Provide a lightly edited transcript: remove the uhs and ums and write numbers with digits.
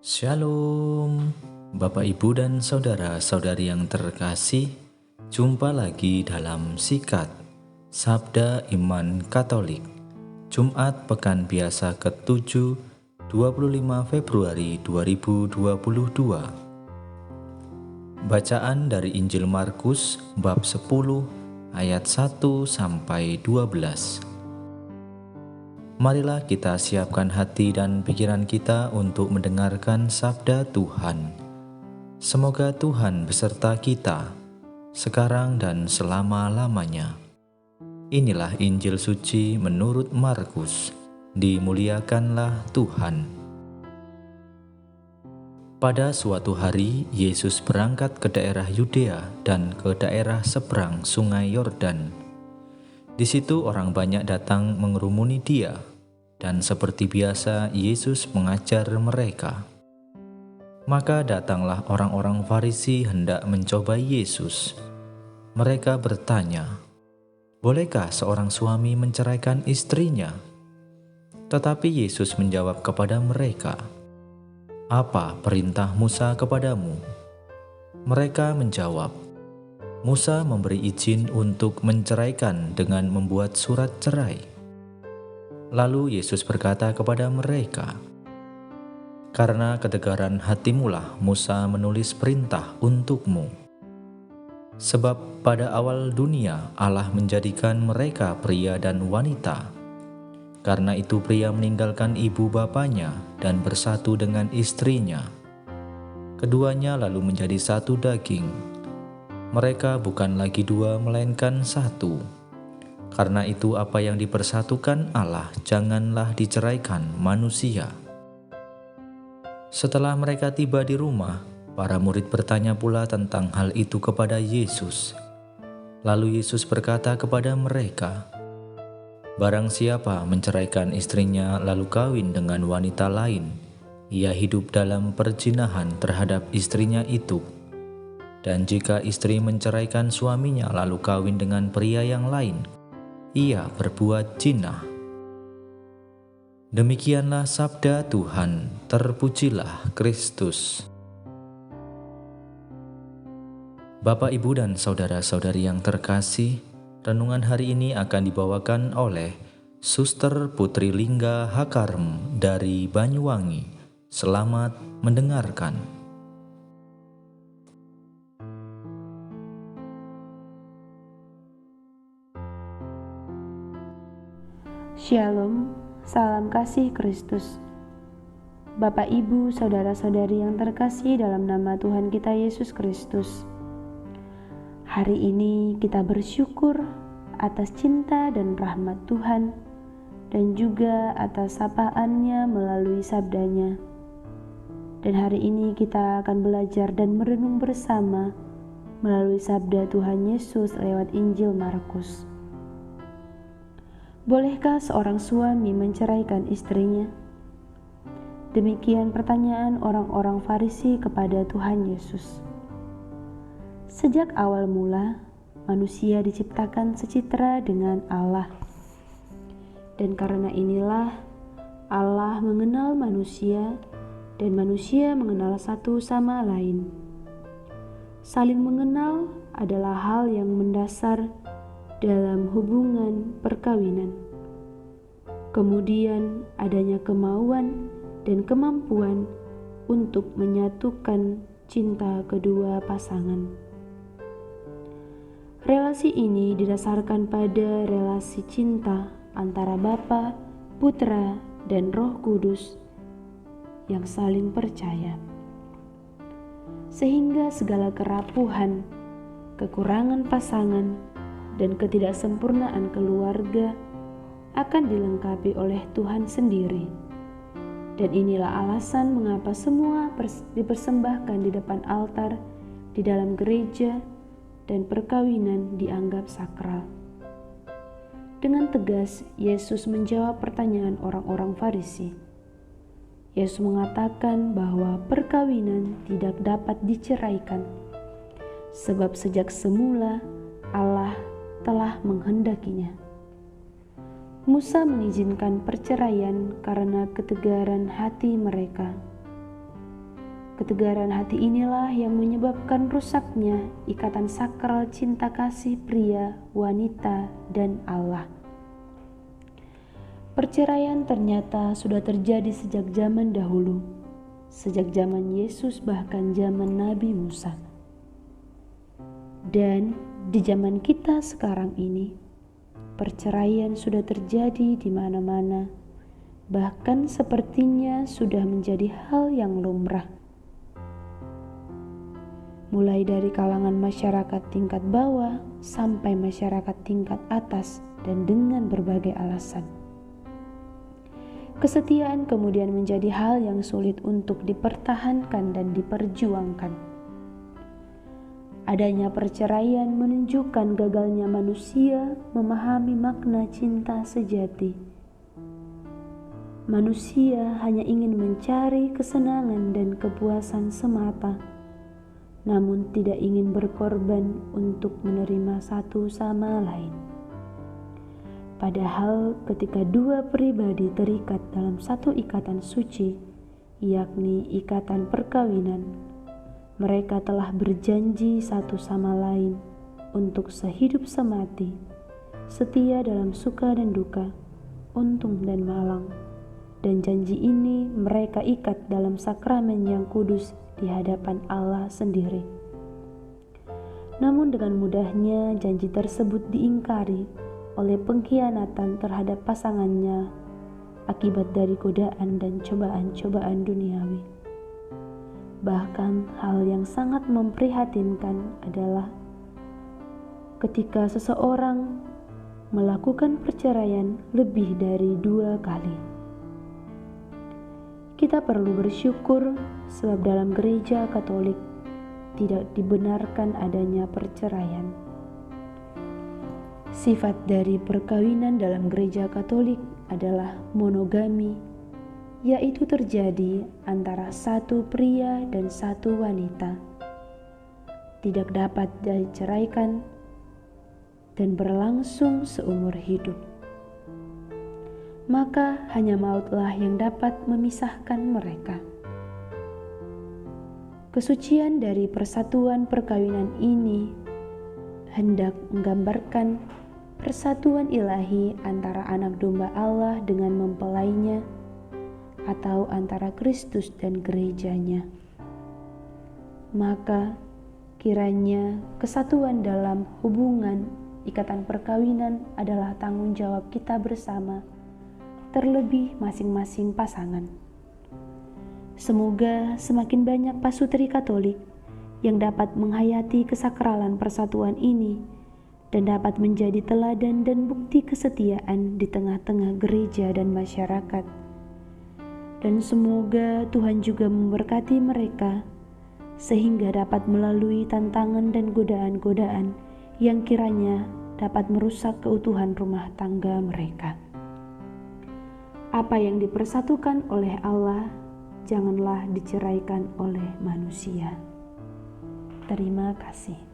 Shalom, Bapak Ibu dan saudara-saudari yang terkasih. Jumpa lagi dalam Sikat Sabda Iman Katolik, Jumat Pekan Biasa ke-7, 25 Februari 2022. Bacaan dari Injil Markus bab 10 ayat 1 sampai 12. Marilah kita siapkan hati dan pikiran kita untuk mendengarkan sabda Tuhan. Semoga Tuhan beserta kita, sekarang dan selama-lamanya. Inilah Injil suci menurut Markus. Dimuliakanlah Tuhan. Pada suatu hari, Yesus berangkat ke daerah Yudea dan ke daerah seberang Sungai Yordan. Di situ orang banyak datang mengerumuni Dia. Dan seperti biasa, Yesus mengajar mereka. Maka datanglah orang-orang Farisi hendak mencobai Yesus. Mereka bertanya, "Bolehkah seorang suami menceraikan istrinya?" Tetapi Yesus menjawab kepada mereka, "Apa perintah Musa kepadamu?" Mereka menjawab, "Musa memberi izin untuk menceraikan dengan membuat surat cerai." Lalu Yesus berkata kepada mereka, "Karena ketegaran hatimulah Musa menulis perintah untukmu. Sebab pada awal dunia Allah menjadikan mereka pria dan wanita. Karena itu pria meninggalkan ibu bapanya dan bersatu dengan istrinya. Keduanya lalu menjadi satu daging. Mereka bukan lagi dua melainkan satu. Karena itu apa yang dipersatukan Allah janganlah diceraikan manusia." Setelah mereka tiba di rumah, para murid bertanya pula tentang hal itu kepada Yesus. Lalu Yesus berkata kepada mereka, "Barang siapa menceraikan istrinya lalu kawin dengan wanita lain, ia hidup dalam perzinahan terhadap istrinya itu. Dan jika istri menceraikan suaminya lalu kawin dengan pria yang lain, ia berbuat zina." Demikianlah sabda Tuhan. Terpujilah Kristus. Bapak, Ibu, dan saudara-saudari yang terkasih, renungan hari ini akan dibawakan oleh Suster Putri Lingga Hakarem dari Banyuwangi. Selamat mendengarkan. Shalom, salam kasih Kristus. Bapak, Ibu, saudara-saudari yang terkasih dalam nama Tuhan kita Yesus Kristus. Hari ini kita bersyukur atas cinta dan rahmat Tuhan dan juga atas sapaan-Nya melalui sabdanya. Dan hari ini kita akan belajar dan merenung bersama melalui sabda Tuhan Yesus lewat Injil Markus. Bolehkah seorang suami menceraikan istrinya? Demikian pertanyaan orang-orang Farisi kepada Tuhan Yesus. Sejak awal mula, manusia diciptakan secitra dengan Allah. Dan karena inilah, Allah mengenal manusia dan manusia mengenal satu sama lain. Saling mengenal adalah hal yang mendasar dalam hubungan perkawinan. Kemudian adanya kemauan dan kemampuan untuk menyatukan cinta kedua pasangan. Relasi ini didasarkan pada relasi cinta antara Bapa, Putra, dan Roh Kudus yang saling percaya. Sehingga segala kerapuhan, kekurangan pasangan, dan ketidaksempurnaan keluarga akan dilengkapi oleh Tuhan sendiri. Dan inilah alasan mengapa semua dipersembahkan di depan altar di dalam gereja dan perkawinan dianggap sakral. Dengan tegas, Yesus menjawab pertanyaan orang-orang Farisi. Yesus mengatakan bahwa perkawinan tidak dapat diceraikan, sebab sejak semula Allah telah menghendakinya. Musa mengizinkan perceraian karena ketegaran hati mereka. Ketegaran hati inilah yang menyebabkan rusaknya ikatan sakral cinta kasih pria, wanita, dan Allah. Perceraian ternyata sudah terjadi sejak zaman dahulu, sejak zaman Yesus bahkan zaman Nabi Musa. Dan di zaman kita sekarang ini, perceraian sudah terjadi di mana-mana, bahkan sepertinya sudah menjadi hal yang lumrah. Mulai dari kalangan masyarakat tingkat bawah sampai masyarakat tingkat atas dan dengan berbagai alasan. Kesetiaan kemudian menjadi hal yang sulit untuk dipertahankan dan diperjuangkan. Adanya perceraian menunjukkan gagalnya manusia memahami makna cinta sejati. Manusia hanya ingin mencari kesenangan dan kepuasan semata, namun tidak ingin berkorban untuk menerima satu sama lain. Padahal ketika dua pribadi terikat dalam satu ikatan suci, yakni ikatan perkawinan, mereka telah berjanji satu sama lain untuk sehidup semati, setia dalam suka dan duka, untung dan malang. Dan janji ini mereka ikat dalam sakramen yang kudus di hadapan Allah sendiri. Namun dengan mudahnya janji tersebut diingkari oleh pengkhianatan terhadap pasangannya akibat dari godaan dan cobaan-cobaan duniawi. Bahkan hal yang sangat memprihatinkan adalah ketika seseorang melakukan perceraian lebih dari 2 kali. Kita perlu bersyukur sebab dalam gereja Katolik tidak dibenarkan adanya perceraian. Sifat dari perkawinan dalam gereja Katolik adalah monogami, yaitu terjadi antara satu pria dan satu wanita. Tidak dapat diceraikan dan berlangsung seumur hidup. Maka hanya mautlah yang dapat memisahkan mereka. Kesucian dari persatuan perkawinan ini hendak menggambarkan persatuan ilahi antara anak domba Allah dengan mempelainya, atau antara Kristus dan gerejanya. Maka kiranya kesatuan dalam hubungan ikatan perkawinan adalah tanggung jawab kita bersama, terlebih masing-masing pasangan. Semoga semakin banyak pasutri Katolik yang dapat menghayati kesakralan persatuan ini dan dapat menjadi teladan dan bukti kesetiaan di tengah-tengah gereja dan masyarakat. Dan semoga Tuhan juga memberkati mereka sehingga dapat melalui tantangan dan godaan-godaan yang kiranya dapat merusak keutuhan rumah tangga mereka. Apa yang dipersatukan oleh Allah, janganlah diceraikan oleh manusia. Terima kasih.